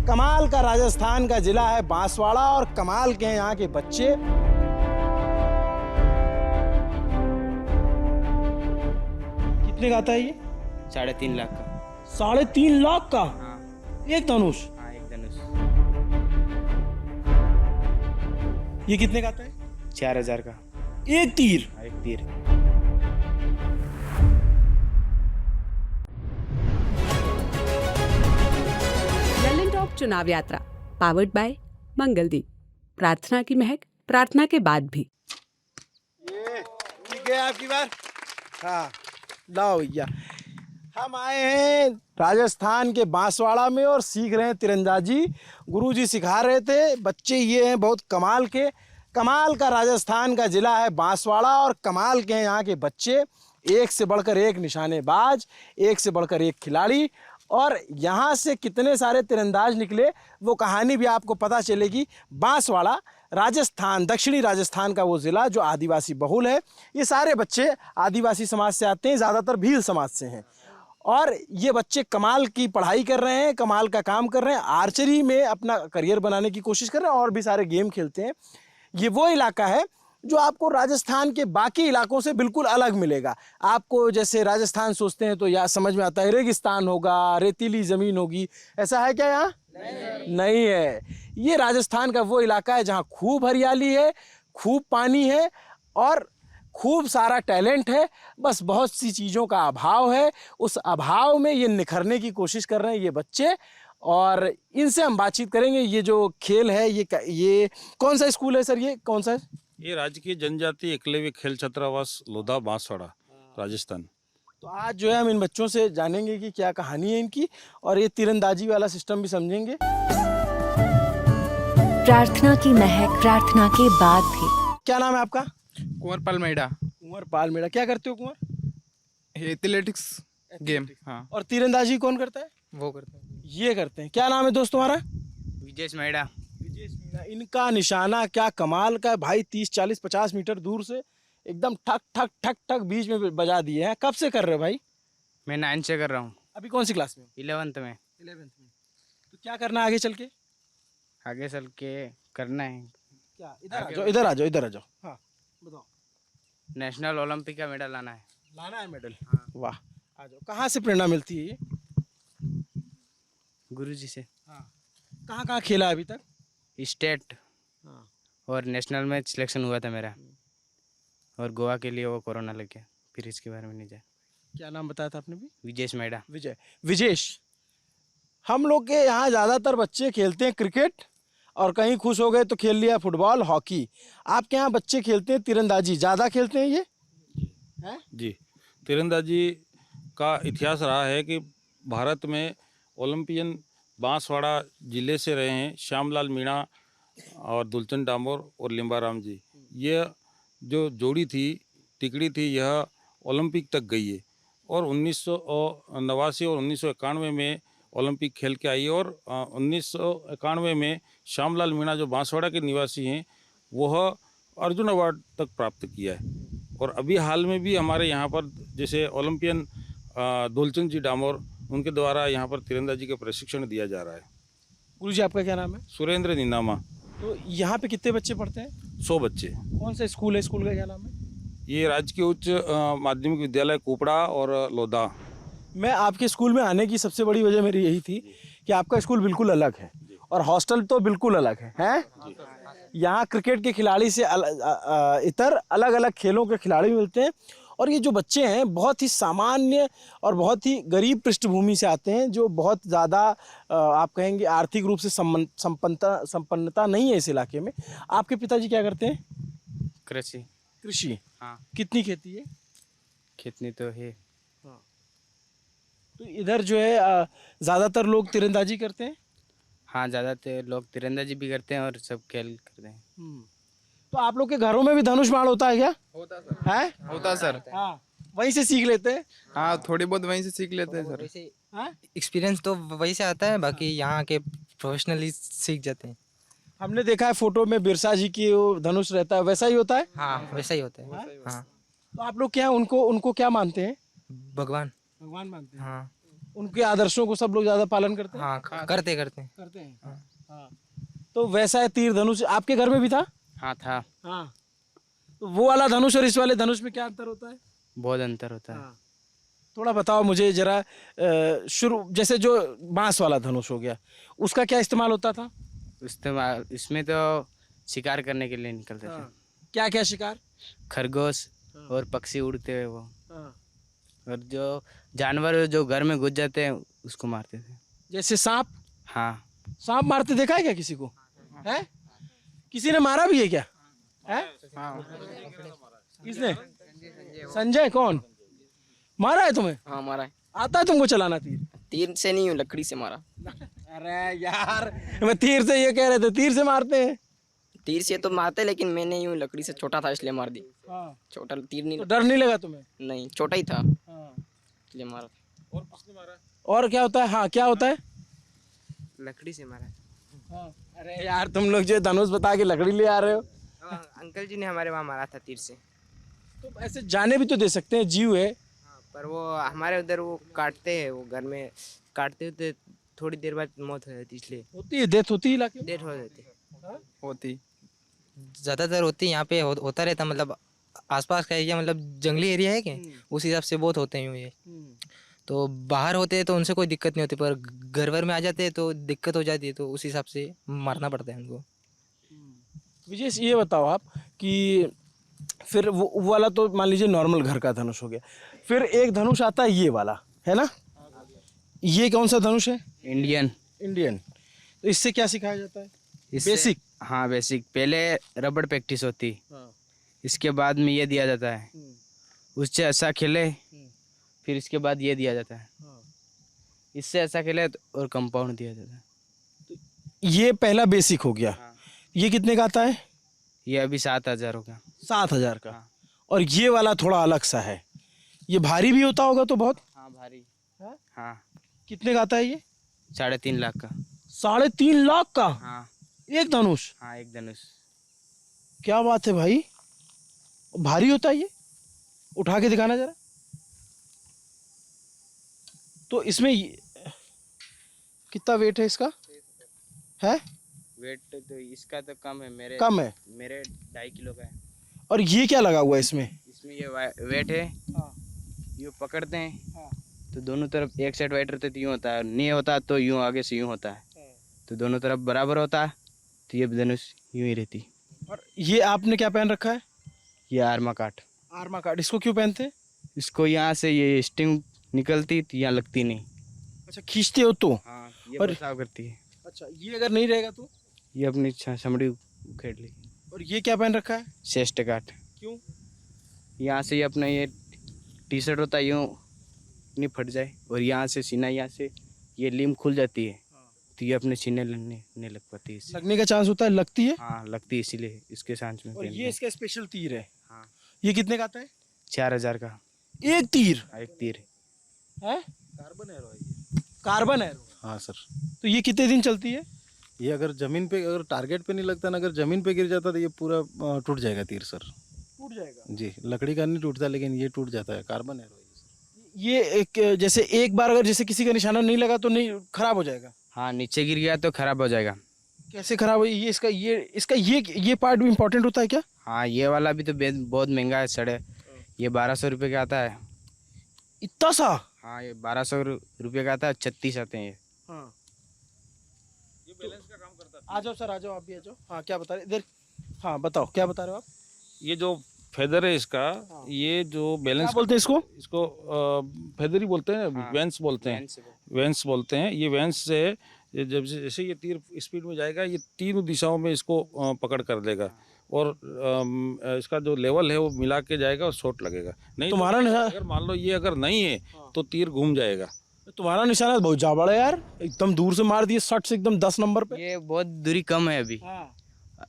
कमाल का राजस्थान का जिला है बांसवाड़ा और कमाल के हैं यहाँ के बच्चे। कितने का आता है ये? 3.5 लाख का। 3.5 लाख का? हाँ। एक धनुष? हाँ, एक धनुष। ये कितने का आता है? 4,000 का। एक तीर? हाँ, एक तीर। ललन टॉप चुनाव यात्रा पावर्ड बाय मंगलदीप। प्रार्थना की महक प्रार्थना के बाद भी। ये ठीक है आपकी बार। हाँ लाओ भैया, हम आए हैं राजस्थान के बांसवाड़ा में और सीख रहे हैं तीरंदाजी। गुरुजी सिखा रहे थे। बच्चे ये हैं बहुत कमाल के। कमाल का राजस्थान का जिला है बांसवाड़ा और कमाल के हैं यहाँ के बच्चे। एक से बढ़कर एक निशानेबाज, एक से बढ़कर एक खिलाड़ी, और यहाँ से कितने सारे तीरंदाज निकले वो कहानी भी आपको पता चलेगी। बांसवाड़ा राजस्थान, दक्षिणी राजस्थान का वो ज़िला जो आदिवासी बहुल है। ये सारे बच्चे आदिवासी समाज से आते हैं, ज़्यादातर भील समाज से हैं। और ये बच्चे कमाल की पढ़ाई कर रहे हैं, कमाल का काम कर रहे हैं, आर्चरी में अपना करियर बनाने की कोशिश कर रहे हैं और भी सारे गेम खेलते हैं। ये वो इलाका है जो आपको राजस्थान के बाकी इलाकों से बिल्कुल अलग मिलेगा। आपको जैसे राजस्थान सोचते हैं तो या समझ में आता है रेगिस्तान होगा, रेतीली ज़मीन होगी। ऐसा है क्या यहाँ? नहीं है। ये राजस्थान का वो इलाका है जहाँ खूब हरियाली है, खूब पानी है और खूब सारा टैलेंट है। बस बहुत सी चीज़ों का अभाव है। उस अभाव में ये निखरने की कोशिश कर रहे हैं ये बच्चे, और इनसे हम बातचीत करेंगे। ये जो खेल है ये कौन सा स्कूल है सर? ये कौन सा है? ये राजकीय जनजाति एकलव्य खेल छात्रावास लोधा बांसवाड़ा राजस्थान। तो आज जो है हम इन बच्चों से जानेंगे कि क्या कहानी है इनकी, और ये तीरंदाजी वाला सिस्टम भी समझेंगे। प्रार्थना की महक प्रार्थना के बाद भी। क्या नाम है आपका? कुंवर पाल मेड़ा। कुंवर पाल मेड़ा। क्या करते हो कुंवर? Athletics game. हाँ, और तीरंदाजी कौन करता है? वो करते हैं। ये करते हैं। क्या नाम है दोस्त तुम्हारा? विजेश मैडा। इनका निशाना क्या कमाल का है भाई। 30, 40, 50 मीटर दूर से एकदम ठक ठक ठक ठक बीच में बजा दिए हैं। कब से कर रहे हो भाई? मैं 9 से कर रहा हूँ। अभी कौन सी क्लास में? 11th में। 11th में। तो क्या करना है आगे चल के? आगे चल के करना है क्या? इधर आ जाओ, इधर आ जाओ, इधर आ जाओ। हाँ बताओ। नेशनल ओलंपिक का मेडल लाना है। लाना है मेडल? हाँ। वाह, आ जाओ। कहाँ से प्रेरणा मिलती है ये? गुरुजी से। हाँ। कहाँ खेला अभी तक? स्टेट हाँ। और नेशनल में सिलेक्शन हुआ था मेरा, और गोवा के लिए वो कोरोना लग गया, फिर इसके बारे में नहीं जाए। क्या नाम बताया था आपने भी? विजेश मैडा। विजेश। हम लोग के यहाँ ज़्यादातर बच्चे खेलते हैं क्रिकेट, और कहीं खुश हो गए तो खेल लिया फुटबॉल, हॉकी। आपके यहाँ बच्चे खेलते हैं तीरंदाजी, ज़्यादा खेलते हैं ये हैं? जी, तीरंदाजी का इतिहास रहा है कि भारत में ओलंपियन बांसवाड़ा जिले से रहे हैं श्यामलाल मीणा और दुलचंद डामोर और लिम्बाराम जी। यह जो जोड़ी थी, टिकड़ी थी, यह ओलंपिक तक गई है और 1989 और 1991 में ओलंपिक खेल के आई, और 1991 में श्यामलाल मीणा जो बांसवाड़ा के निवासी हैं वह अर्जुन अवार्ड तक प्राप्त किया है। और अभी हाल में भी हमारे यहाँ पर जैसे ओलंपियन दुलचंद जी डामोर, उनके द्वारा यहाँ पर तीरंदाजी का प्रशिक्षण दिया जा रहा है। गुरुजी आपका क्या नाम है? सुरेंद्र निनामा। तो यहाँ पे कितने बच्चे पढ़ते हैं? 100 बच्चे। कौन सा स्कूल है? स्कूल का क्या नाम है? ये राजकीय उच्च माध्यमिक विद्यालय कोपड़ा और लोधा। मैं आपके स्कूल में आने की सबसे बड़ी वजह मेरी यही थी कि आपका स्कूल बिल्कुल अलग है और हॉस्टल तो बिल्कुल अलग है, हैं? यहाँ क्रिकेट के खिलाड़ी से इतर अलग अलग खेलों के खिलाड़ी मिलते हैं, और ये जो बच्चे हैं बहुत ही सामान्य और बहुत ही गरीब पृष्ठभूमि से आते हैं, जो बहुत ज़्यादा आप कहेंगे आर्थिक रूप से संपन्नता नहीं है इस इलाके में। आपके पिताजी क्या करते हैं? कृषि। हाँ। कितनी खेती है? कितनी तो है। तो इधर जो है ज़्यादातर लोग तीरंदाजी करते हैं। हाँ, ज़्यादातर लोग तीरंदाजी भी करते हैं और सब खेल करते हैं। तो आप लोग के घरों में भी धनुष बाण होता है क्या? होता है? होता सर। हाँ, वहीं से सीख लेते हैं। हाँ, थोड़ी बहुत वहीं से सीख लेते हैं सर। हाँ? एक्सपीरियंस तो वहीं से आता है, बाकी यहाँ के प्रोफेशनली सीख जाते हैं। हमने देखा है फोटो में बिरसा जी की वो धनुष रहता है, वैसा ही होता है? हाँ, वैसा ही होता है। हाँ। तो आप लोग क्या उनको क्या मानते हैं? भगवान। भगवान मानते हैं। हाँ। उनके आदर्शों को सब लोग ज्यादा पालन करते हैं? हाँ करते करते हैं। करते हैं। हाँ। तो वैसा है तीर धनुष, आपके घर में भी था? हाँ था। हाँ। तो वो वाला धनुष और इस वाले धनुष में क्या अंतर होता है? बहुत अंतर होता है। हाँ। थोड़ा बताओ मुझे जरा, शुरू जैसे जो बांस वाला धनुष हो गया, उसका क्या इस्तेमाल होता था? इस्तेमाल इसमें तो शिकार करने के लिए निकलते थे। क्या क्या शिकार? खरगोश हाँ। और पक्षी उड़ते हुए वो, हाँ। और जो जानवर जो घर में घुस जाते हैं उसको मारते थे। जैसे सांप? हाँ। सांप मारते देखा है क्या किसी को? है? किसी ने मारा भी है क्या? है? किसने? संजय कौन मारा है तुम्हें? हाँ मारा है। आता है तुमको चलाना तीर? तीर से नहीं हूँ, लकड़ी से मारा। अरे यार, मैं तीर से ये कह रहे थे, तीर से मारते हैं। तीर से तो मारते लेकिन मैंने यूँ लकड़ी से, छोटा था इसलिए मार दी। हाँ। छोटा तीर नहीं तो डर नहीं लगा तुम्हें? नहीं छोटा ही था हाँ। इसलिए मारा। और क्या होता है? हाँ, क्या होता है? लकड़ी से मारा। हाँ। अरे यार, तुम लोग जो धनुष बता के लकड़ी ले आ रहे हो। अंकल जी ने हमारे वहाँ मारा था तीर से। तो ऐसे जाने भी तो दे सकते हैं, जीव है। हाँ, पर वो हमारे उधर वो काटते हैं, वो घर में काटते होते थोड़ी देर बाद मौत हो जाती, इसलिए होती है, डेथ होती है इलाके में? डेथ हो जाती। होती। ज़्यादातर होती यहाँ पे होता रहता, मतलब आसपास का एरिया, मतलब जंगली एरिया है कि उस हिसाब से बहुत होते हैं यूँ ये। तो बाहर होते हैं तो उनसे कोई दिक्कत नहीं होती, पर घर वर में आ जाते हैं तो दिक्कत हो जाती है, तो उस हिसाब से मारना पड़ता है उनको। विजय, ये बताओ आप कि फिर वो वाला तो मान लीजिए नॉर्मल घर का धनुष हो गया, फिर एक धनुष आता है ये वाला, है ना? ये कौन सा धनुष है? इंडियन। इंडियन। तो इससे क्या सिखाया जाता है? इससे- बेसिक? हाँ बेसिक। पहले रबड़ प्रैक्टिस होती, इसके बाद में ये दिया जाता है, उससे अच्छा खेले फिर इसके बाद ये दिया जाता है, इससे अच्छा खेले और कंपाउंड दिया जाता है। ये पहला बेसिक हो गया। हाँ। ये कितने का आता है? ये अभी 7,000 हो गया। 7,000 का। हाँ। और ये वाला थोड़ा अलग सा है, ये भारी भी होता होगा तो बहुत? हाँ भारी। हाँ? हाँ। कितने का आता है ये? 3.5 लाख का। 3.5 लाख का हाँ। एक धनुष? हाँ एक धनुष। क्या बात है भाई, भारी होता है ये? उठा के दिखाना जरा। तो इसमें कितना वेट है इसका? है वेट तो इसका तो कम है, मेरे कम है? मेरे 2.5 किलो का है। और ये क्या लगा हुआ है इसमें? इसमें ये वेट है। हाँ। यूँ पकड़ते हैं। हाँ। तो दोनों तरफ एक साइड वेट रहते तो यूँ होता है, नहीं होता तो यूँ आगे से यूँ होता है, तो दोनों तरफ बराबर होता है, तो ये धनुष यूँ ही रहती। और ये आपने क्या पहन रखा है? ये आर्मा काट। Arma card. इसको क्यों पहनते हैं? इसको यहाँ से ये स्टिंग निकलती तो यहाँ लगती नहीं। अच्छा, खींचते हो तो? हाँ ये और- बचाव करती है। अच्छा, ये अगर नहीं रहेगा तो? ये अपनी चमड़ी उखेड़ ली। और ये क्या पहन रखा है? चेस्ट काट। क्यों? यहाँ से ये अपना ये टी शर्ट होता है, यूँ नहीं फट जाए, और यहाँ से सीना, यहाँ से ये लीम खुल जाती है, तो ये अपने सीने लगने नहीं लग पाती है इससे। लगने का चांस होता है? लगती है? हाँ लगती है, इसीलिए इसके सांस में और पहनते ये हैं। इसका स्पेशल तीर है। हाँ। ये कितने का आता है? 4,000 का एक तीर एक तीर। है? Carbon arrow. हाँ सर, तो ये कितने दिन चलती है? ये अगर जमीन पे, अगर टारगेट पे नहीं लगता ना, अगर जमीन पे गिर जाता तो ये पूरा टूट जाएगा तीर सर। टूट जाएगा? जी, लकड़ी का नहीं टूटता, लेकिन ये टूट जाता है, कार्बन है। ये एक जैसे एक बार अगर जैसे किसी का निशाना नहीं लगा तो नहीं खराब हो जाएगा? हाँ नीचे गिर गया तो खराब हो जाएगा। कैसे खराब हो? ये इसका ये पार्ट भी इम्पोर्टेंट होता है क्या? हाँ ये वाला भी तो बहुत महंगा है सड़े, ये 1200 रुपये का आता है। इतना सा? हाँ ये 1200 रुपये का आता है, 36 आते हैं ये। हाँ। ये बैलेंस का काम करता है। आ जाओ सर, आ जाओ, आप भी आ जाओ। हाँ, क्या बता रहे इधर? हाँ बताओ, क्या बता रहे हो आप? ये जो फेदर है इसका, ये जो बैलेंस क्या बोलते हैं इसको? इसको फेदर ही बोलते हैं, हाँ, वेंस बोलते हैं, वेंस बोलते हैं। ये वेंस से जब जैसे ये तीर स्पीड में जाएगा, ये तीनों दिशाओं में इसको पकड़ कर देगा, और इसका जो लेवल है वो मिला के जाएगा और शॉट लगेगा। नहीं तुम्हारा तो निशाना? अगर मान लो ये अगर नहीं है तो तीर घूम जाएगा। तुम्हारा निशाना बहुत जा बड़ा है यार, एकदम दूर से मार दिए, 60 से एकदम 10 नंबर पे। ये बहुत दूरी कम है अभी, हाँ।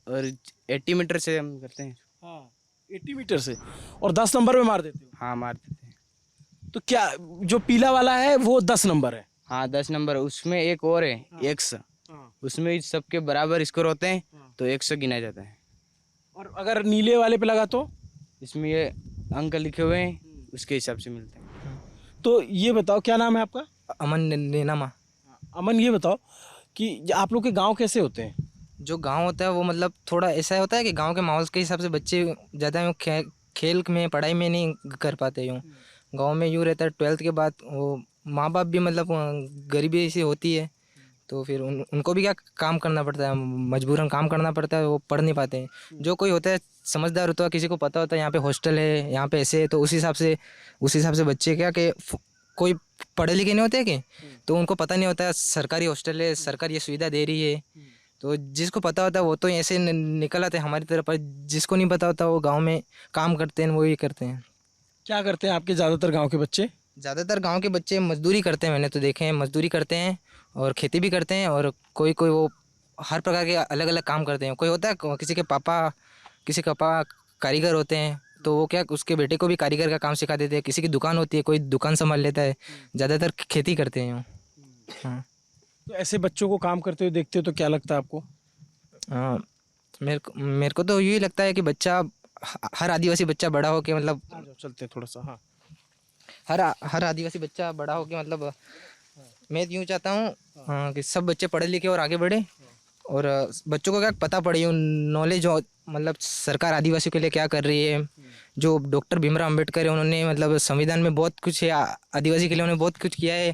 और 80 मीटर से हम करते हैं। हाँ, 80 मीटर से, और 10 नंबर पे मार देते हो? हाँ मार देते हैं। तो क्या जो पीला वाला है वो 10 नंबर है? हाँ 10 नंबर, उसमें एक और है 100, उसमें सबके बराबर स्कोर होते हैं, तो 100 गिना जाता है। और अगर नीले वाले पे लगा तो? इसमें ये अंक लिखे हुए हैं, उसके हिसाब से मिलते हैं। तो ये बताओ, क्या नाम है आपका? अमन नीनामा। अमन, ये बताओ कि आप लोग के गांव कैसे होते हैं? जो गांव होता है वो मतलब थोड़ा ऐसा होता है कि गांव के माहौल के हिसाब से बच्चे ज़्यादा यूँ खेल में पढ़ाई में नहीं कर पाते यूँ। गांव में यूँ रहता है 12th के बाद वो माँ बाप भी मतलब गरीबी ऐसी होती है, तो फिर उनको भी क्या काम करना पड़ता है, मजबूरन काम करना पड़ता है, वो पढ़ नहीं पाते हैं। जो कोई होता है समझदार होता है, किसी को पता होता है यहाँ पे हॉस्टल है, यहाँ पे ऐसे है, तो उस हिसाब से बच्चे क्या कि कोई पढ़े लिखे नहीं होते कि, तो उनको पता नहीं होता है सरकारी हॉस्टल है, सरकार ये सुविधा दे रही है। तो जिसको पता होता है वो तो ऐसे निकल आते हैं हमारी तरफ, पर जिसको नहीं पता होता वो गाँव में काम करते हैं, वो ही करते हैं। क्या करते हैं आपके ज़्यादातर गांव के बच्चे? ज़्यादातर गांव के बच्चे मजदूरी करते हैं, मैंने तो देखे हैं, मजदूरी करते हैं और खेती भी करते हैं, और कोई कोई वो हर प्रकार के अलग अलग काम करते हैं। कोई होता है किसी के पापा कारीगर होते हैं, तो वो क्या उसके बेटे को भी कारीगर का काम सिखा देते हैं। किसी की दुकान होती है, कोई दुकान संभाल लेता है, ज़्यादातर खेती करते हैं। हाँ तो ऐसे बच्चों को काम करते हुए देखते हो तो क्या लगता है आपको? हाँ, मेरे को तो यही लगता है कि बच्चा, हर आदिवासी बच्चा बड़ा हो के मतलब, आ जाओ, चलते हैं थोड़ा सा। हाँ, हर आदिवासी बच्चा बड़ा हो के मतलब, मैं यूँ चाहता हूँ कि सब बच्चे पढ़े लिखे और आगे बढ़े, और बच्चों को क्या पता पड़े, यूँ नॉलेज हो, मतलब सरकार आदिवासियों के लिए क्या कर रही है। जो डॉक्टर भीमराव अम्बेडकर है, उन्होंने मतलब संविधान में बहुत कुछ है, आदिवासी के लिए उन्होंने बहुत कुछ किया है।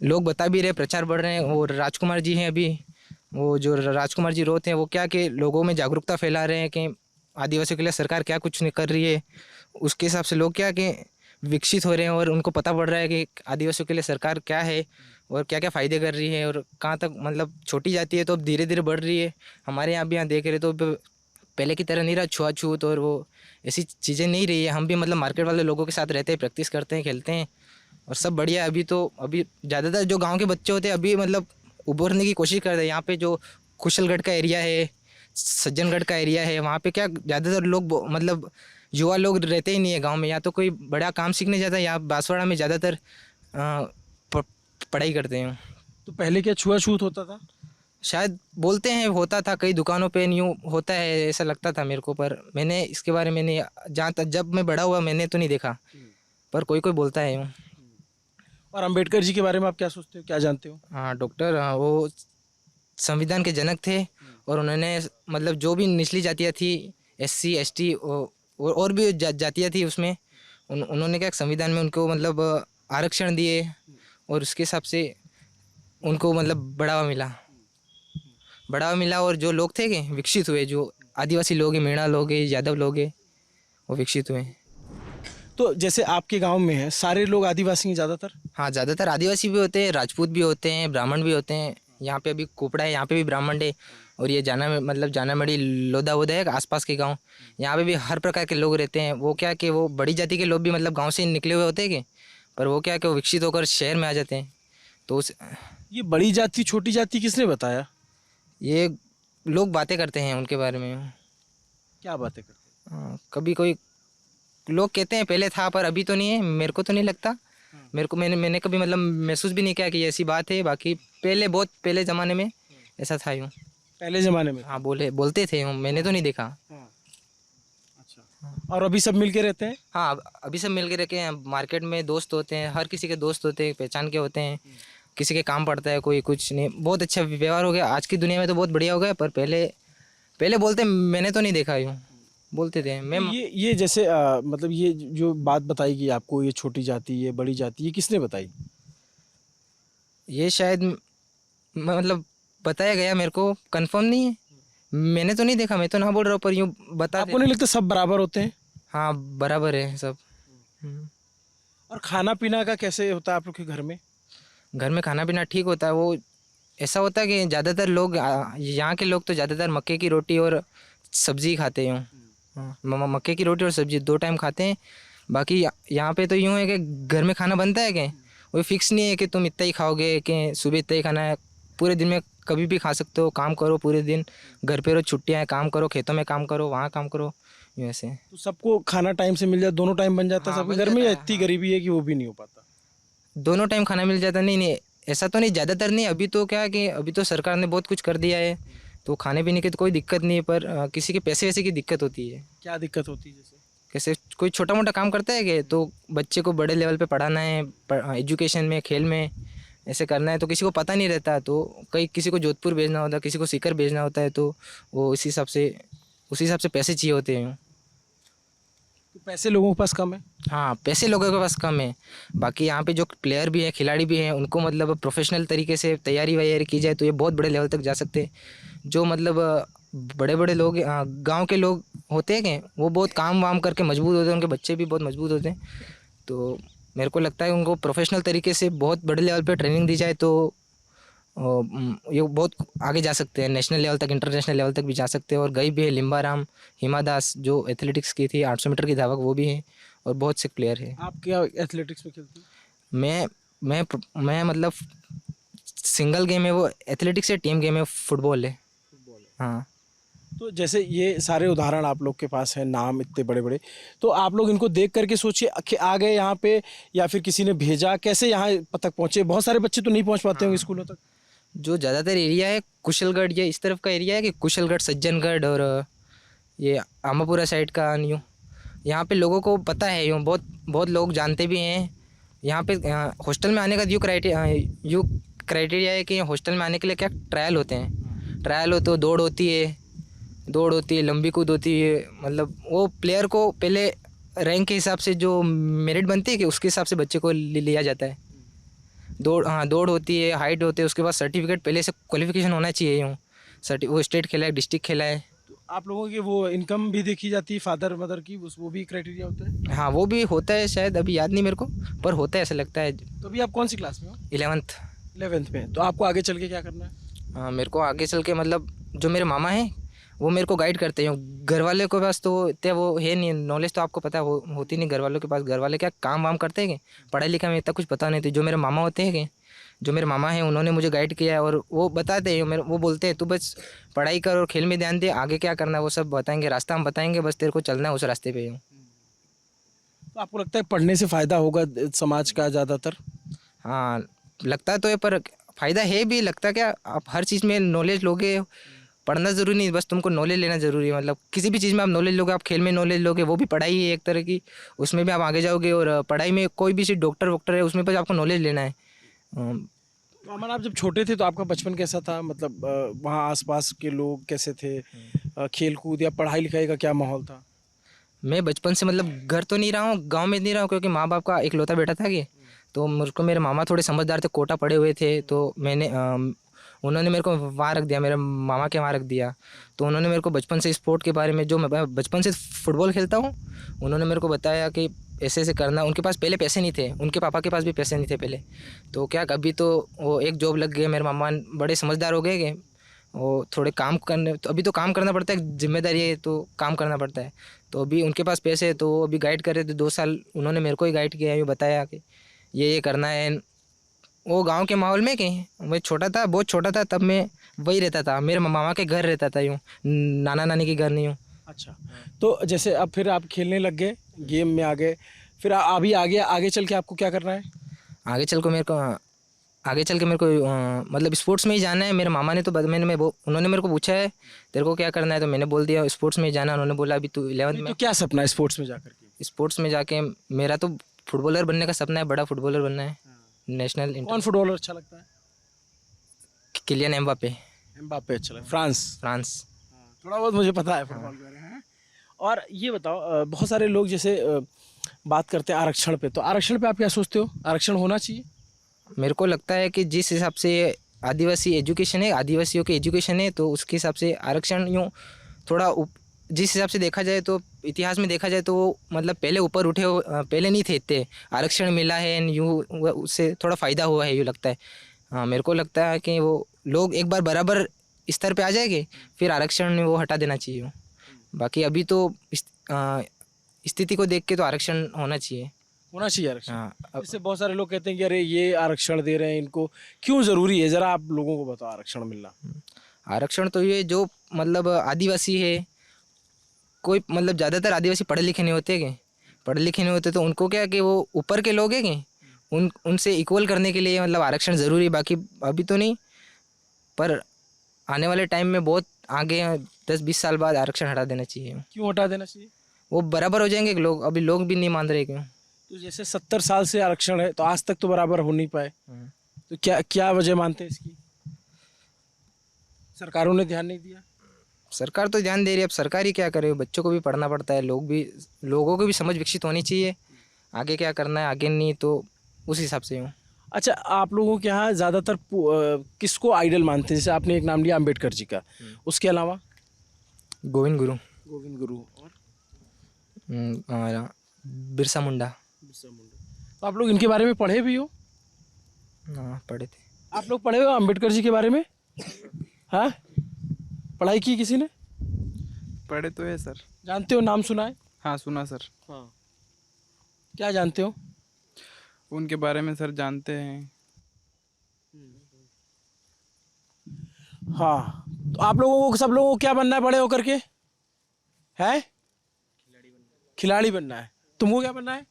लोग बता भी रहे, प्रचार बढ़ रहे हैं। और राजकुमार जी हैं अभी, वो जो राजकुमार जी रोत हैं, वो क्या कि लोगों में जागरूकता फैला रहे हैं कि आदिवासियों के लिए सरकार क्या कुछ नहीं कर रही है। उसके हिसाब से लोग क्या कि विकसित हो रहे हैं, और उनको पता पड़ रहा है कि आदिवासियों के लिए सरकार क्या है और क्या क्या फ़ायदे कर रही है, और कहाँ तक मतलब छोटी जाती है तो अब धीरे धीरे बढ़ रही है। हमारे यहाँ भी यहाँ देख रहे तो पहले की तरह नहीं रहा छुआछूत और वो ऐसी चीज़ें नहीं रही है। हम भी मतलब मार्केट वाले लोगों के साथ रहते हैं, प्रैक्टिस करते हैं, खेलते हैं, और सब बढ़िया है। अभी ज़्यादातर जो गाँव के बच्चे होते हैं अभी मतलब उभरने की कोशिश कर रहे हैं। यहाँ पे जो कुशलगढ़ का एरिया है, सज्जनगढ़ का एरिया है, वहाँ पे क्या ज़्यादातर लोग मतलब युवा लोग रहते ही नहीं है गांव में, या तो कोई बड़ा काम सीखने जाता है, या बांसवाड़ा में ज़्यादातर पढ़ाई करते हैं। तो पहले क्या छुआछूत होता था? शायद बोलते हैं होता था, कई दुकानों पे न्यू होता है ऐसा लगता था मेरे को, पर मैंने इसके बारे में नहीं, जहाँ तक जब मैं बड़ा हुआ मैंने तो नहीं देखा, पर कोई कोई बोलता है यूँ। और अंबेडकर जी के बारे में आप क्या सोचते हो, क्या जानते हो? हाँ, डॉक्टर, वो संविधान के जनक थे, और उन्होंने मतलब जो भी निचली जातियाँ थी, SC ST और भी जातियाँ थी उसमें, उन्होंने क्या संविधान में उनको मतलब आरक्षण दिए, और उसके हिसाब से उनको मतलब बढ़ावा मिला, और जो लोग थे कि विकसित हुए, जो आदिवासी लोग हैं, मीणा लोग हैं, यादव लोग हैं, वो विकसित हुए। तो जैसे आपके गांव में है, सारे लोग आदिवासी हैं ज़्यादातर? हाँ, ज़्यादातर आदिवासी भी होते हैं, राजपूत भी होते हैं, ब्राह्मण भी होते हैं। यहाँ पे अभी कोपड़ा है, यहाँ पे भी ब्राह्मण है, और ये जानामढ़ी लोधा वोधा है आसपास के गांव, यहाँ पे भी हर प्रकार के लोग रहते हैं। वो क्या कि वो बड़ी जाति के लोग भी मतलब गांव से निकले हुए होते हैं कि, पर वो क्या कि वो विकसित होकर शहर में आ जाते हैं। तो ये बड़ी जाति छोटी जाति किसने बताया? ये लोग बातें करते हैं उनके बारे में। क्या बातें करते हैं? कभी कोई लोग कहते हैं पहले था, पर अभी तो नहीं है, मेरे को तो नहीं लगता। मैंने कभी मतलब महसूस भी नहीं किया कि ऐसी बात है। बाकी बहुत पहले ज़माने में ऐसा था यूँ। पहले ज़माने में? हाँ, बोलते थे यूँ, मैंने तो नहीं देखा। अच्छा। और अभी सब मिल के रहते हैं? हाँ, अभी सब मिल के रखे हैं। मार्केट में दोस्त होते हैं, हर किसी के दोस्त होते हैं, पहचान के होते हैं। किसी के काम पड़ता है, कोई कुछ नहीं, बहुत अच्छा व्यवहार हो गया। आज की दुनिया में तो बहुत बढ़िया हो गया, पर पहले बोलते मैंने तो नहीं देखा यूँ, बोलते थे। मैं ये जैसे मतलब ये जो बात बताई गई आपको, ये छोटी जाति, ये बड़ी जाति, ये किसने बताई? ये शायद मतलब बताया गया, मेरे को कंफर्म नहीं है, मैंने तो नहीं देखा, मैं तो ना बोल रहा हूँ, पर यूँ बता। आपको नहीं लगता सब बराबर होते हैं? हाँ, बराबर है सब। और खाना पीना का कैसे होता है आप लोग के घर में? घर में खाना पीना ठीक होता है। वो ऐसा होता है कि ज़्यादातर लोग, यहाँ के लोग तो ज़्यादातर मक्के की रोटी और सब्ज़ी खाते हैं। मक्के की रोटी और सब्ज़ी 2 टाइम खाते हैं। बाकी यहाँ पे तो यूँ है कि घर में खाना बनता है कि वो फिक्स नहीं है कि तुम इतना ही खाओगे, कि सुबह इतना ही खाना है। पूरे दिन में कभी भी खा सकते हो, काम करो पूरे दिन, घर पे रहो, छुट्टियाँ हैं, काम करो, खेतों में काम करो, वहाँ काम करो, यूँ ऐसे। तो सबको खाना टाइम से मिल जाता, दोनों टाइम बन जाता है हाँ, सबके बन घर में, जाता या है, इतनी हाँ। गरीबी है कि वो भी नहीं हो पाता? दोनों टाइम खाना मिल जाता। नहीं, ऐसा तो नहीं, ज़्यादातर नहीं। अभी तो क्या है कि अभी तो सरकार ने बहुत कुछ कर दिया है, तो खाने पीने की तो कोई दिक्कत नहीं है, पर किसी के पैसे वैसे की दिक्कत होती है। क्या दिक्कत होती है? जैसे कैसे कोई छोटा मोटा काम करता है कि, तो बच्चे को बड़े लेवल पे पढ़ाना है, एजुकेशन में, खेल में, ऐसे करना है, तो किसी को पता नहीं रहता, तो कहीं किसी को जोधपुर भेजना होता है, किसी को सीकर भेजना होता है, तो वो उसी हिसाब से पैसे चाहिए होते हैं। तो पैसे लोगों के पास कम है। हाँ, पैसे लोगों के पास कम है। बाकी यहाँ पे जो प्लेयर भी हैं, खिलाड़ी भी हैं, उनको मतलब प्रोफेशनल तरीके से तैयारी वैयारी की जाए तो ये बहुत बड़े लेवल तक जा सकते हैं। जो मतलब बड़े बड़े लोग गांव के लोग होते हैं कि वो बहुत काम वाम करके मजबूत होते हैं, उनके बच्चे भी बहुत मजबूत होते हैं। तो मेरे को लगता है उनको प्रोफेशनल तरीके से बहुत बड़े लेवल पे ट्रेनिंग दी जाए तो ये बहुत आगे जा सकते हैं, नेशनल लेवल तक, इंटरनेशनल लेवल तक भी जा सकते हैं। और गई भी है लिम्बाराम, हिमा दास जो एथलेटिक्स की थी, 800 मीटर की धावक, वो भी हैं, और बहुत से प्लेयर हैं। आप क्या एथलेटिक्स में खेलते हैं? मैं मतलब सिंगल गेम है वो एथलेटिक्स है, टीम गेम है फुटबॉल है। हाँ। तो जैसे ये सारे उदाहरण आप लोग के पास हैं, नाम इतने बड़े बड़े, तो आप लोग इनको देख करके सोचिए कि आ गए यहाँ पे या फिर किसी ने भेजा, कैसे यहाँ तक पहुँचे? बहुत सारे बच्चे तो नहीं पहुँच पाते होंगे स्कूलों तक। जो ज़्यादातर एरिया है कुशलगढ़, ये इस तरफ का एरिया है कि कुशलगढ़, सज्जनगढ़ और ये आमापुरा साइड का यूँ, यहाँ पे लोगों को पता है, यूँ बहुत लोग जानते भी हैं। यहाँ पे हॉस्टल में आने का यूँ क्राइटेरिया है कि हॉस्टल में आने के लिए क्या ट्रायल होते हैं, ट्रायल होते हो, दौड़ होती है, लंबी कूद होती है। मतलब वो प्लेयर को पहले रैंक के हिसाब से जो मेरिट बनती है कि उसके हिसाब से बच्चे को लिया जाता है। दौड़ होती है, हाइट होती है, उसके बाद सर्टिफिकेट पहले से क्वालिफिकेशन होना चाहिए। यूँ वो स्टेट खेला है, डिस्ट्रिक्ट खेला है। तो आप लोगों की वो इनकम भी देखी जाती है, फादर मदर की, वो भी क्राइटेरिया होता है? हाँ, वो भी होता है, शायद अभी याद नहीं मेरे को, पर होता है, ऐसा लगता है। तो अभी आप कौन सी क्लास में हो? 11th में। तो आपको आगे चल के क्या करना है? हाँ, मेरे को आगे चल के मतलब जो मेरे मामा हैं वो मेरे को गाइड करते हैं। घर वाले के पास तो इतना वो है नहीं, नॉलेज तो आपको पता है वो होती नहीं घर वालों के पास। घर वाले क्या काम वाम करते हैं कि पढ़ाई लिखाई में इतना कुछ पता नहीं थी। जो मेरे मामा होते हैं कि जो मेरे मामा हैं उन्होंने मुझे गाइड किया है, और वो बताते हैं, वो बोलते हैं तू बस पढ़ाई कर और खेल में ध्यान दे, आगे क्या करना है वो सब बताएंगे, रास्ता हम बताएंगे, बस तेरे को चलना है उस रास्ते पे। तो आपको लगता है पढ़ने से फ़ायदा होगा समाज का ज़्यादातर? हाँ, लगता तो है, पर फ़ायदा है भी। लगता क्या, आप हर चीज़ में नॉलेज लोगे, पढ़ना ज़रूरी नहीं, बस तुमको नॉलेज लेना ज़रूरी है। मतलब किसी भी चीज़ में आप नॉलेज लोगे, आप खेल में नॉलेज लोगे, वो भी पढ़ाई है एक तरह की, उसमें भी आप आगे जाओगे। और पढ़ाई में कोई भी चीज़ डॉक्टर वॉक्टर है, उसमें बस आपको नॉलेज लेना है। तो अमन, आप जब छोटे थे तो आपका बचपन कैसा था? मतलब वहाँ आसपास के लोग कैसे थे? खेल कूद या पढ़ाई लिखाई का क्या माहौल था? मैं बचपन से मतलब घर तो नहीं रहा हूँ, गांव में नहीं रहा हूँ, क्योंकि माँ बाप का इकलौता बेटा था कि, तो मुझको मेरे मामा थोड़े समझदार थे, कोटा पड़े हुए थे, तो उन्होंने मेरे को वहाँ रख दिया, मेरे मामा के वहाँ रख दिया। तो उन्होंने मेरे को बचपन से स्पोर्ट के बारे में, जो मैं बचपन से फुटबॉल खेलता हूँ, उन्होंने मेरे को बताया कि ऐसे ऐसे करना। उनके पास पहले पैसे नहीं थे, उनके पापा के पास भी पैसे नहीं थे पहले, तो क्या कभी तो वो एक जॉब लग गए। मेरे मामा बड़े समझदार हो गए कि वो थोड़े काम करने, तो अभी तो काम करना पड़ता है, जिम्मेदारी है तो काम करना पड़ता है। तो अभी उनके पास पैसे है तो वो अभी गाइड कर रहे थे 2 साल, उन्होंने मेरे को ही गाइड किया, ये बताया कि ये करना है। वो गांव के माहौल में कि मैं छोटा था, बहुत छोटा था, तब मैं वही रहता था, मेरे मामा के घर रहता था, यूँ नाना नानी के घर नहीं हूँ। अच्छा, तो जैसे अब फिर आप खेलने लग गए, गेम में आ गए, फिर अभी आगे चल के आपको क्या करना है? आगे चल के मेरे को मतलब स्पोर्ट्स में ही जाना है। मेरे मामा ने तो उन्होंने मेरे को पूछा है तेरे को क्या करना है, तो मैंने बोल दिया स्पोर्ट्स में ही जाना। उन्होंने बोला अभी तू 11th में। तो क्या सपना है स्पोर्ट्स में जाकर के? स्पोर्ट्स में जाके मेरा तो फुटबॉलर बनने का सपना है, बड़ा फुटबॉलर बनना है, नेशनल। कौन फुटबॉलर अच्छा लगता है? Kylian Mbappe. अच्छा लगता है। फ्रांस। थोड़ा बहुत मुझे पता है फुटबॉल के बारे में। और ये बताओ, बहुत सारे लोग जैसे बात करते हैं आरक्षण पे, तो आरक्षण पे आप क्या सोचते हो? आरक्षण होना चाहिए? मेरे को लगता है कि जिस हिसाब से आदिवासी एजुकेशन है, आदिवासियों की एजुकेशन है, तो उसके हिसाब से आरक्षण यूँ थोड़ा जिस हिसाब से देखा जाए तो इतिहास में देखा जाए तो वो मतलब पहले ऊपर उठे हो, पहले नहीं थे इतने, आरक्षण मिला है यूँ, उससे थोड़ा फ़ायदा हुआ है यूँ लगता है। हाँ, मेरे को लगता है कि वो लोग एक बार बराबर स्तर पे आ जाएंगे, फिर आरक्षण वो हटा देना चाहिए। बाकी अभी तो स्थिति को देख के तो आरक्षण होना चाहिए आरक्षण। हाँ। इससे बहुत सारे लोग कहते हैं कि अरे ये आरक्षण दे रहे हैं इनको, क्यों ज़रूरी है? ज़रा आप लोगों को बताओ आरक्षण मिलना। आरक्षण तो ये जो मतलब आदिवासी है, कोई मतलब ज़्यादातर आदिवासी पढ़े लिखे नहीं होते कि, पढ़े लिखे नहीं होते तो उनको क्या कि वो ऊपर के लोग हैं कि उनसे इक्वल करने के लिए मतलब आरक्षण ज़रूरी है। बाकी अभी तो नहीं, पर आने वाले टाइम में बहुत आगे 10-20 साल बाद आरक्षण हटा देना चाहिए। क्यों हटा देना चाहिए? वो बराबर हो जाएंगे लोग, अभी लोग भी नहीं मान रहे क्यों। तो जैसे 70 साल से आरक्षण है, तो आज तक तो बराबर हो नहीं पाए। तो क्या क्या वजह मानते हैं इसकी? सरकारों ने ध्यान नहीं दिया? सरकार तो ध्यान दे रही है, अब सरकार ही क्या करे, बच्चों को भी पढ़ना पड़ता है, लोगों को भी समझ विकसित होनी चाहिए, आगे क्या करना है आगे नहीं, तो उस हिसाब से हूँ। अच्छा, आप लोगों के यहाँ ज़्यादातर किसको आइडल मानते हैं? जैसे आपने एक नाम लिया अम्बेडकर जी का, उसके अलावा? गोविंद गुरु, गोविंद गुरु और और बिरसा मुंडा। बिरसा मुंडा। तो आप लोग इनके बारे में पढ़े भी हो? हाँ, पढ़े थे। आप लोग पढ़े हो अम्बेडकर जी के बारे में? हाँ, पढ़ाई की किसी ने? पढ़े तो है सर। जानते हो, नाम सुना है? हाँ, सुना सर। हाँ, क्या जानते हो? उनके बारे में सर जानते हैं। हाँ, तो आप लोगों को, सब लोगों को क्या बनना है बड़े होकर के? है खिलाड़ी बनना है। तुमको क्या बनना है?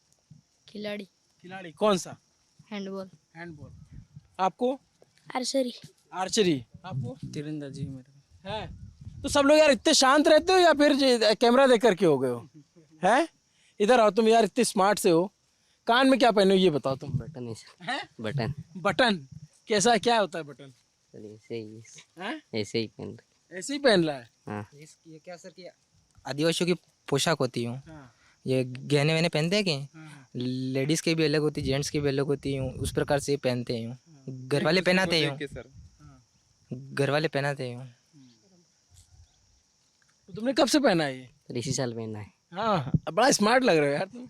खिलाड़ी। खिलाड़ी कौन सा? हैंडबॉल। हैंडबॉल। आपको? आर्चरी। आर्चरी। आपको? तीरंदाजी मेरा है। तो सब लोग यार इतने शांत रहते हो या फिर कैमरा देख करके हो गए हो? हैं? इधर आओ, तुम यार इतने स्मार्ट से हो। कान में क्या पहने हो ये बताओ तुम? बटन है सर। हैं? बटन। बटन कैसा, क्या होता है बटन? ऐसे ही हैं? ऐसे ही पहन। ऐसे ही पहन रहा है? हाँ। ये क्या सर कि आदिवासियों की पोशाक होती है, हाँ। ये गहने वहने पहनते हैं कि हाँ। लेडीज़ की भी अलग होती है, जेंट्स की भी अलग होती है, उस प्रकार से पहनते हैं। घर वाले पहनाते हैं, के सर। घर वाले पहनाते हैं। तो तुमने कब से पहना है ये? इसी साल पहना है। हाँ, बड़ा स्मार्ट लग रहे हो यार तुम।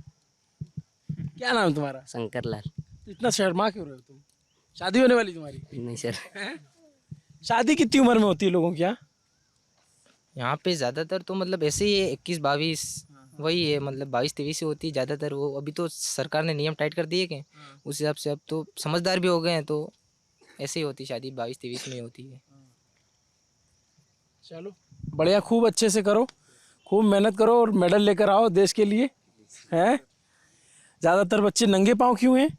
क्या नाम है तुम्हारा? शंकर लाल। तो इतना शर्मा क्यों रहे हो तुम? शादी होने वाली तुम्हारी? नहीं सर। शादी कितनी उम्र में होती है लोगों की यहाँ? यहाँ पे ज़्यादातर तो मतलब ऐसे ही है, 21-22 वही है, मतलब 22-23 ही होती है ज़्यादातर। वो अभी तो सरकार ने नियम टाइट कर दिए कि उस हिसाब से अब तो समझदार भी हो गए हैं, तो ऐसे ही होती है शादी, 22-23 में ही होती है। चलो बढ़िया, खूब अच्छे से करो, खूब मेहनत करो और मेडल लेकर आओ देश के लिए। हैं? ज़्यादातर बच्चे नंगे पाँव क्यों हैं?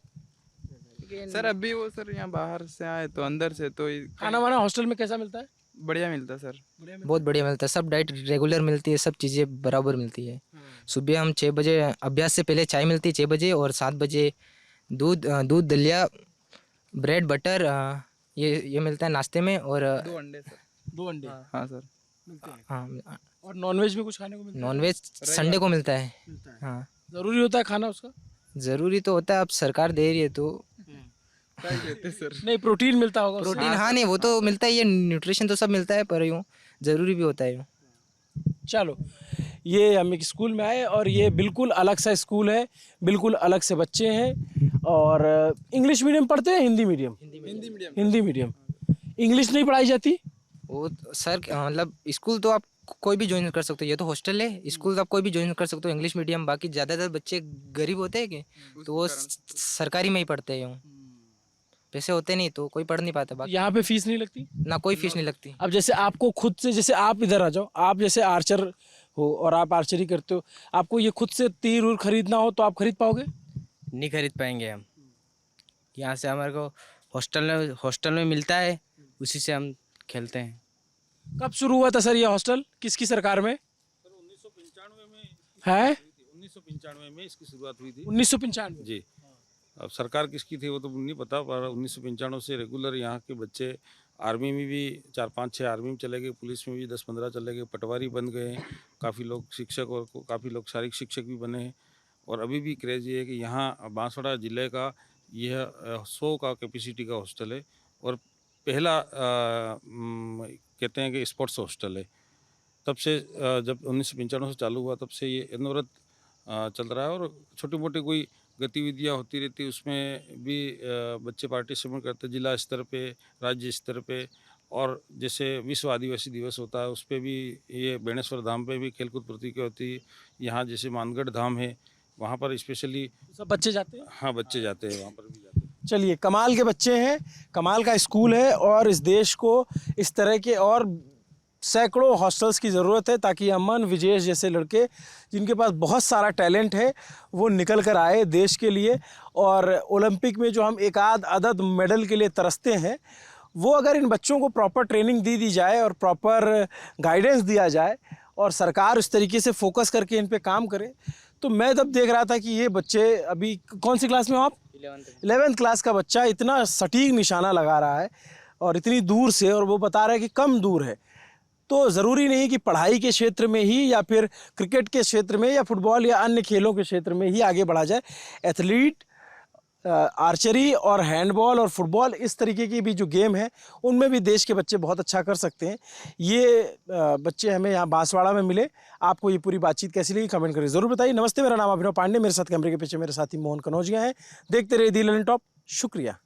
सर अभी वो सर यहाँ बाहर से आए तो अंदर से तो खाना वाना हॉस्टल में कैसा मिलता है? बढ़िया मिलता है सर। बहुत बढ़िया मिलता है, सब डाइट रेगुलर मिलती है, सब चीज़ें बराबर मिलती है। सुबह हम 6 बजे, अभ्यास से पहले चाय मिलती है 6 बजे, और 7 बजे दूध दलिया ब्रेड बटर ये मिलता है नाश्ते में, और 2 अंडे सर। 2 अंडे। हाँ सर। हाँ, और नॉनवेज में कुछ खाने को मिलता है? नॉनवेज संडे को मिलता है। मिलता है। हाँ, ज़रूरी होता है खाना उसका? ज़रूरी तो होता है, अब सरकार दे रही है तो। देते सर। नहीं, प्रोटीन मिलता होगा उससे? प्रोटीन हाँ नहीं, वो तो मिलता ही है, न्यूट्रिशन तो सब मिलता है, पर यूँ ज़रूरी भी होता है यूँ। चलो, ये हम एक स्कूल में आए और ये बिल्कुल अलग सा स्कूल है, बिल्कुल अलग से बच्चे हैं। और इंग्लिश मीडियम पढ़ते हैं, Hindi medium? Hindi medium. English नहीं पढ़ाई जाती? वो सर मतलब स्कूल तो आप कोई भी ज्वाइन कर सकते हो, ये तो हॉस्टल है, स्कूल तो आप कोई भी ज्वाइन कर सकते हो इंग्लिश मीडियम। बाकी ज़्यादातर बच्चे गरीब होते हैं कि तो वो सरकारी में ही पढ़ते हैं यूँ, पैसे होते नहीं तो कोई पढ़ नहीं पाता। बाकी यहाँ पे फीस नहीं लगती? ना कोई फीस नहीं लगती। अब जैसे आपको खुद से, जैसे आप इधर आ जाओ, आप जैसे आर्चर हो और आप आर्चरी करते हो, आपको ये खुद से तीर उर खरीदना हो तो आप खरीद पाओगे? नहीं खरीद पाएंगे हम। यहाँ से हमारे को हॉस्टल में मिलता है, उसी से हम खेलते हैं। कब शुरू हुआ था सर ये हॉस्टल, किसकी सरकार में? 1995 में है? 1995 में इसकी शुरुआत हुई थी 1995? जी। अब सरकार किसकी थी वो तो नहीं पता, पर 1995 से रेगुलर यहाँ के बच्चे आर्मी में भी 4-5-6 आर्मी में चले गए, पुलिस में भी 10-15 चले गए, पटवारी बन गए हैं, काफ़ी लोग शिक्षक और काफ़ी लोग शारीरिक शिक्षक भी बने हैं। और अभी भी क्रेज ये है कि यहाँ बांसवाड़ा ज़िले का यह 100 का कैपेसिटी का हॉस्टल है और पहला कहते हैं कि स्पोर्ट्स हॉस्टल है। तब से जब 1995 से चालू हुआ तब से ये अनवरत चल रहा है और छोटी मोटी कोई गतिविधियाँ होती रहती है, उसमें भी बच्चे पार्टिसिपेट करते हैं जिला स्तर पे, राज्य स्तर पे। और जैसे विश्व आदिवासी दिवस होता है उस पर भी ये बेणेश्वर धाम पे भी खेलकूद प्रतियोगिता होती है। यहाँ जैसे मानगढ़ धाम है वहाँ पर स्पेशली सब बच्चे जाते हैं? हाँ, बच्चे जाते हैं, वहाँ पर भी जाते हैं। चलिए, कमाल के बच्चे हैं, कमाल का स्कूल है और इस देश को इस तरह के और सैकड़ों हॉस्टल्स की ज़रूरत है ताकि अमन, विजेश जैसे लड़के जिनके पास बहुत सारा टैलेंट है वो निकल कर आए देश के लिए। और ओलंपिक में जो हम एक आध अदद मेडल के लिए तरसते हैं, वो अगर इन बच्चों को प्रॉपर ट्रेनिंग दी जाए और प्रॉपर गाइडेंस दिया जाए और सरकार उस तरीके से फोकस करके इन पे काम करे, तो मैं तब देख रहा था कि ये बच्चे, अभी कौन सी क्लास में हो आप? 11th क्लास का बच्चा इतना सटीक निशाना लगा रहा है और इतनी दूर से, और वो बता रहा है कि कम दूर है। तो ज़रूरी नहीं कि पढ़ाई के क्षेत्र में ही या फिर क्रिकेट के क्षेत्र में या फुटबॉल या अन्य खेलों के क्षेत्र में ही आगे बढ़ा जाए। एथलीट, आर्चरी और हैंडबॉल और फुटबॉल, इस तरीके की भी जो गेम है उनमें भी देश के बच्चे बहुत अच्छा कर सकते हैं। ये बच्चे हमें यहाँ बांसवाड़ा में मिले। आपको ये पूरी बातचीत कैसी लगी कमेंट करके ज़रूर बताइए। नमस्ते, मेरा नाम अभिनव पांडे, मेरे साथ कैमरे के पीछे मेरे साथी मोहन कनौजिया हैं। देखते रहिए दी लर्निंग टॉप। शुक्रिया।